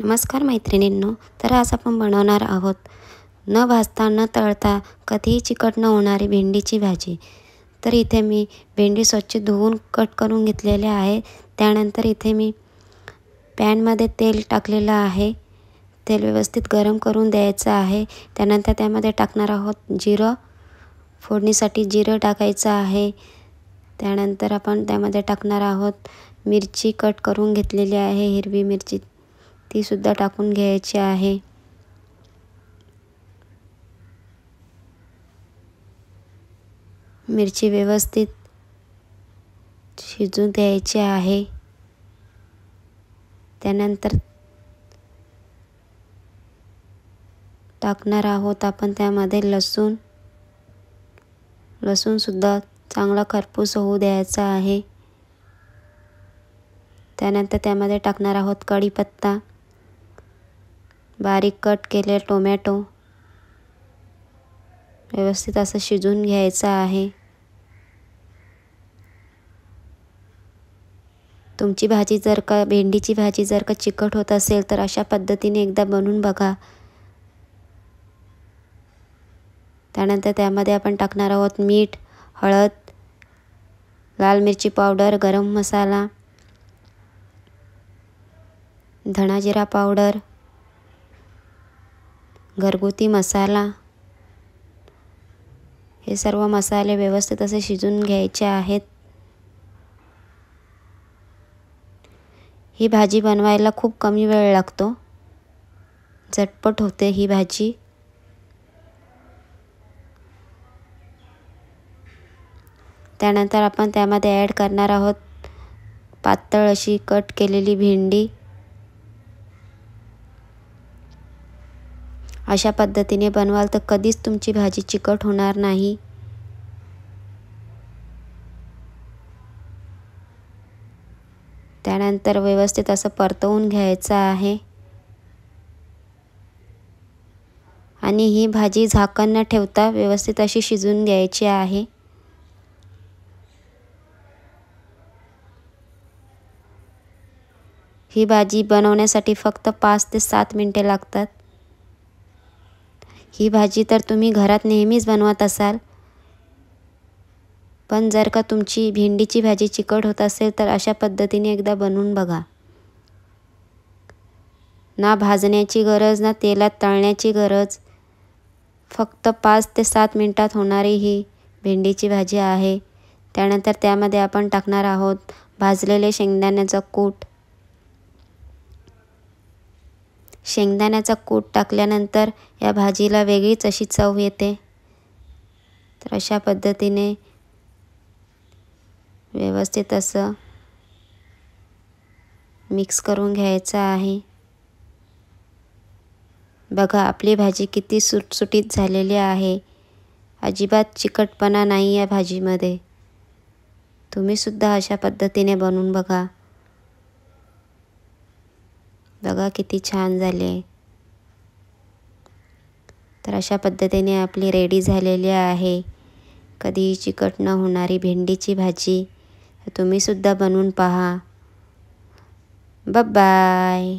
नमस्कार मैत्रिणींनो, तर आज आपण बनवणार आहोत न भाजता न तळता कधीही चिकट न होणारी भेंडीची भाजी। तर इथे मी भेंडी स्वच्छ धुवून कट करून घेतलेले आहे। त्यानंतर इथे मी पॅनमध्ये तेल टाकलेलं आहे। तेल व्यवस्थित गरम करून द्यायचं आहे। त्यानंतर त्यामध्ये टाकणार आहोत जिरं, फोडणीसाठी जिरं टाकायचं आहे। त्यानंतर आपण त्यामध्ये टाकणार आहोत मिरची कट करून घेतलेली आहे, हिरवी मिरची ती सुद्धा टाकून घ्यायची आहे। मिरची व्यवस्थित शिजून द्यायची आहे। त्यानंतर टाकणार आहोत आपण त्यामध्ये लसूण सुद्धा चांगला खरपूस होऊ द्यायचा आहे। त्यानंतर त्यामध्ये टाकणार आहोत कढीपत्ता, बारीक कट केलेले टोमॅटो व्यवस्थित असं शिजून घ्यायचं आहे। तुमची भाजी जर का भेंडीची भाजी जर का चिकट होत असेल तर अशा पद्धतीने एकदा बनवून बघा। त्यानंतर त्यामध्ये आपण टाकणार आहोत मीठ, हळद, लाल मिरची पावडर, गरम मसाला, धना जिरा पावडर, घरगुती मसाला। हे सर्व मसाले व्यवस्थित असे शिजून घ्यायचे आहेत। ही भाजी बनवायला खूप कमी वेळ लागतो, झटपट होते ही भाजी। त्यानंतर आपण त्यामध्ये ॲड करणार आहोत पातळ अशी कट केलेली भेंडी। अशा पद्धतीने बनवाल तर कधीच तुमची भाजी चिकट होणार नाही। त्यानंतर व्यवस्थित असं परतवून घ्यायचं आहे आणि ही भाजी झाकण न ठेवता व्यवस्थित अशी शिजून घ्यायची आहे। ही भाजी बनवण्यासाठी फक्त 5 ते 7 मिनिटे लागतात। ही भाजी तर तुम्ही घरात नेहमीच बनवत असाल, पण जर का तुमची भेंडीची भाजी चिकट होत असेल तर अशा पद्धतीने एकदा बनवून बघा। ना भाजण्याची गरज ना तेलात तळण्याची गरज, फक्त 5 ते 7 मिनिटात होणारी ही भेंडीची भाजी आहे। त्यानंतर त्यामध्ये आपण टाकणार आहोत भाजलेले शेंगदाण्याचा कूट। शेंगदाण्याचा कूट टाकल्यानंतर या भाजीला वेगळीच अशी चव येते। तर अशा पद्धतीने व्यवस्थित असं मिक्स करून घ्यायचं आहे। बघा आपली भाजी किती सुटसुटीत झालेली आहे, अजिबात चिकटपणा नाही या भाजीमध्ये। तुम्ही सुद्धा अशा पद्धतीने बनवून बघा। बघा किती छान झाले। तर अशा पद्धतीने आपली रेडी झालेली आहे कधीही चिकट न होणारी भेंडीची भाजी। तुम्ही सुद्धा बनवून पहा। Bye bye.